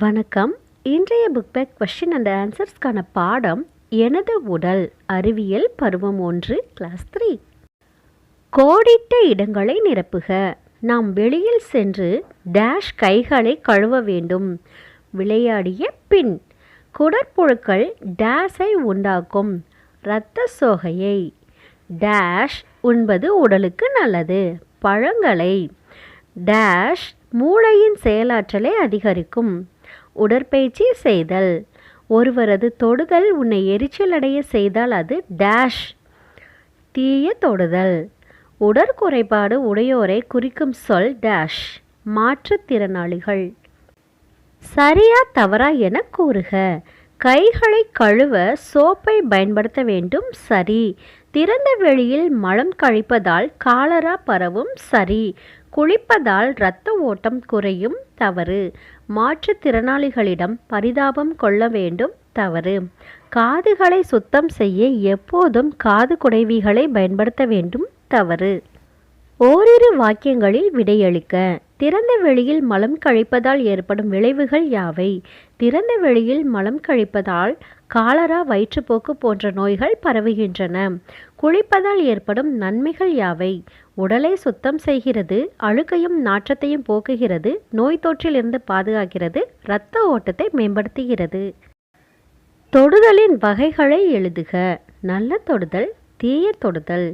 வணக்கம். இன்றைய book back question and ஆன்சர்ஸ்க்கான பாடம் எனது உடல் அறிவியல் பருவம் 1 கிளாஸ் 3. கோடிட்ட இடங்களை நிரப்புக. நாம் வெளியில் சென்று டேஷ் கைகளை கழுவ வேண்டும். விளையாடிய பின் குடற்புழுக்கள் டேஷை உண்டாக்கும். இரத்த சோகையை டேஷ் உண்பது உடலுக்கு நல்லது. பழங்களை டேஷ் மூளையின் செயலாற்றலை அதிகரிக்கும். உடற்பயிற்சி செய்தல். ஒருவரது தொடுதல் உன்னை எரிச்சலடைய செய்தால் அது டேஷ் தீய தொடுதல். உடற்குறைபாடு உடையோரை குறிக்கும் சொல் டேஷ் மாற்றுத்திறனாளிகள். சரியா தவறா என கூறுக. கைகளை கழுவ சோப்பை பயன்படுத்த வேண்டும். சரி. திறந்த வெளியில் மலம் கழிப்பதால் காலரா பரவும். சரி. குளிப்பதால் இரத்த ஓட்டம் குறையும். தவறு. மாற்றுத்திறனாளிகளிடம் பரிதாபம் கொள்ள வேண்டும். தவறு. காதுகளை சுத்தம் செய்ய எப்போதும் காது குடைவிகளை பயன்படுத்த வேண்டும். தவறு. ஓரிரு வாக்கியங்களில் விடையளிக்க. திறந்த வெளியில் மலம் கழிப்பதால் ஏற்படும் விளைவுகள் யாவை? திறந்த வெளியில் மலம் கழிப்பதால் காலரா வயிற்றுப்போக்கு போன்ற நோய்கள் பரவுகின்றன. குளிப்பதால் ஏற்படும் நன்மைகள் யாவை? உடலை சுத்தம் செய்கிறது, அழுக்கையும் நாற்றத்தையும் போக்குகிறது, நோய் தொற்றிலிருந்து பாதுகாக்கிறது, இரத்த ஓட்டத்தை மேம்படுத்துகிறது. தொடுதலின் வகைகளை எழுதுக. நல்ல தொடுதல், தீய தொடுதல்.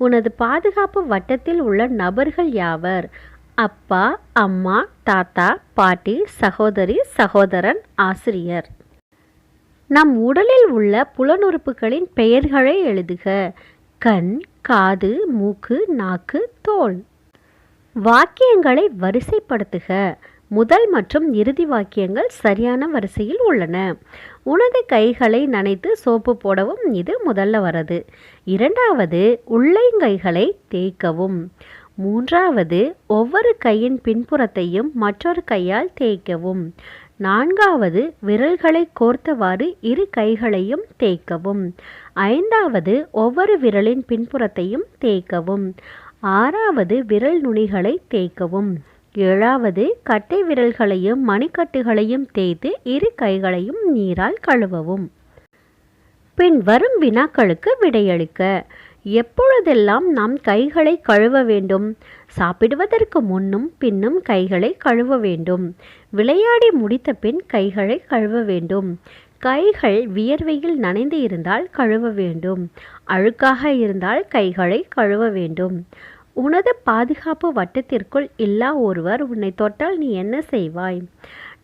உனது பாதுகாப்பு வட்டத்தில் உள்ள நபர்கள் யாவர்? அப்பா, அம்மா, தாத்தா, பாட்டி, சகோதரி, சகோதரன், ஆசிரியர். நம் உடலில் உள்ள புலனுறுப்புகளின் பெயர்களை எழுதுக. கண், காது, மூக்கு, நாக்கு, தோல். வாக்கியங்களை வரிசைப்படுத்துக. முதல் மற்றும் இறுதி வாக்கியங்கள் சரியான வரிசையில் உள்ளன. உனது கைகளை நனைத்து சோப்பு போடவும் இது முதல்ல வரது. இரண்டாவது, உள்ளங்கைகளை தேய்க்கவும். மூன்றாவது, ஒவ்வொரு கையின் பின்புறத்தையும் மற்றொரு கையால் தேய்க்கவும். நான்காவது, விரல்களை கோர்த்தவாறு இரு கைகளையும் தேய்க்கவும். ஐந்தாவது, ஒவ்வொரு விரலின் பின்புறத்தையும் தேய்க்கவும். ஆறாவது, விரல் நுனிகளை தேய்க்கவும். ஏழாவது, கட்டை விரல்களையும் மணிக்கட்டுகளையும் தேய்த்து இரு கைகளையும் நீரால் கழுவவும். பின் வரும் வினாக்களுக்கு விடையளிக்க. எப்பொழுதெல்லாம் நாம் கைகளை கழுவ வேண்டும்? சாப்பிடுவதற்கு முன்னும் பின்னும் கைகளை கழுவ வேண்டும். விளையாடி முடித்த பின் கைகளை கழுவ வேண்டும். கைகள் வியர்வையில் நனைந்து இருந்தால் கழுவ வேண்டும். அழுக்காக இருந்தால் கைகளை கழுவ வேண்டும். உனது பாதுகாப்பு வட்டத்திற்குள் இல்லா ஒருவர் உன்னை தொட்டால் நீ என்ன செய்வாய்?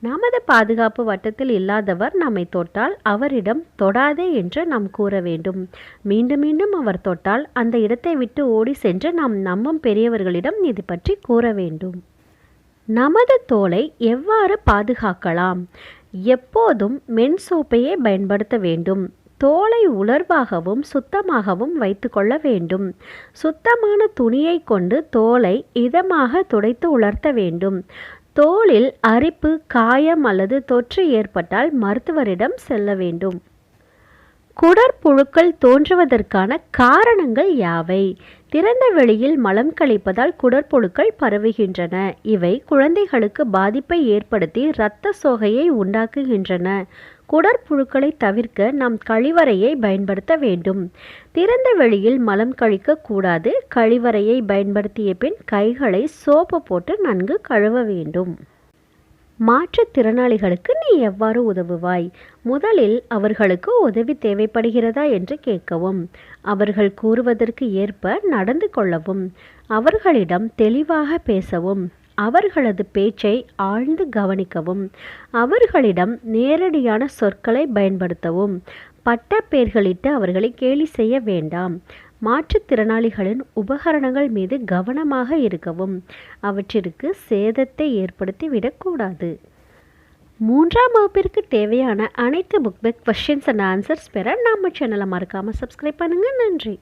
நமது பாதுகாப்பு வட்டத்தில் இல்லாதவர் நம்மை தொட்டால் அவரிடம் தொடாதே என்று நாம் கூற வேண்டும். மீண்டும் மீண்டும் அவர் தொட்டால் அந்த இடத்தை விட்டு ஓடி சென்று நாம் நம்பும் பெரியவர்களிடம் இது பற்றி கூற வேண்டும். நமது தோலை எவ்வாறு பாதுகாக்கலாம்? எப்போதும் மென் சோப்பையே பயன்படுத்த வேண்டும். தோலை உலர்வாகவும் சுத்தமாகவும் வைத்துக்கொள்ள வேண்டும். சுத்தமான துணியை கொண்டு தோலை இதமாக துடைத்து உலர்த்த வேண்டும். தோலில் அரிப்பு, காயம் அல்லது தொற்று ஏற்பட்டால் மருத்துவரிடம் செல்ல வேண்டும். குடற்புழுக்கள் தோன்றுவதற்கான காரணங்கள் யாவை? திறந்த வெளியில் மலம் கழிப்பதால் குடற்புழுக்கள் பரவுகின்றன. இவை குழந்தைகளுக்கு பாதிப்பை ஏற்படுத்தி இரத்த சோகையை உண்டாக்குகின்றன. குடற்புழுக்களை தவிர்க்க நாம் கழிவறையை பயன்படுத்த வேண்டும். திறந்த வெளியில் மலம் கழிக்க கூடாது. கழிவறையை பயன்படுத்திய பின் கைகளை சோப்பு போட்டு நன்கு கழுவ வேண்டும். மாற்றுத்திறனாளிகளுக்கு நீ எவ்வாறு உதவுவாய்? முதலில் அவர்களுக்கு உதவி தேவைப்படுகிறதா என்று கேட்கவும். அவர்கள் கூறுவதற்கு ஏற்ப நடந்து கொள்ளவும். அவர்களிடம் தெளிவாக பேசவும். அவர்களது பேச்சை ஆழ்ந்து கவனிக்கவும். அவர்களிடம் நேரடியான சொற்களை பயன்படுத்தவும். பட்ட பெயர்களிட்டு அவர்களை கேலி செய்ய வேண்டாம். மாற்றுத்திறனாளிகளின் உபகரணங்கள் மீது கவனமாக இருக்கவும். அவற்றிற்கு சேதத்தை ஏற்படுத்தி விடக்கூடாது. 3ஆம் வகுப்பிற்கு தேவையான அனைத்து book back questions and answers பெற நம்ம சேனலை மறக்காமல் சப்ஸ்கிரைப் பண்ணுங்கள். நன்றி.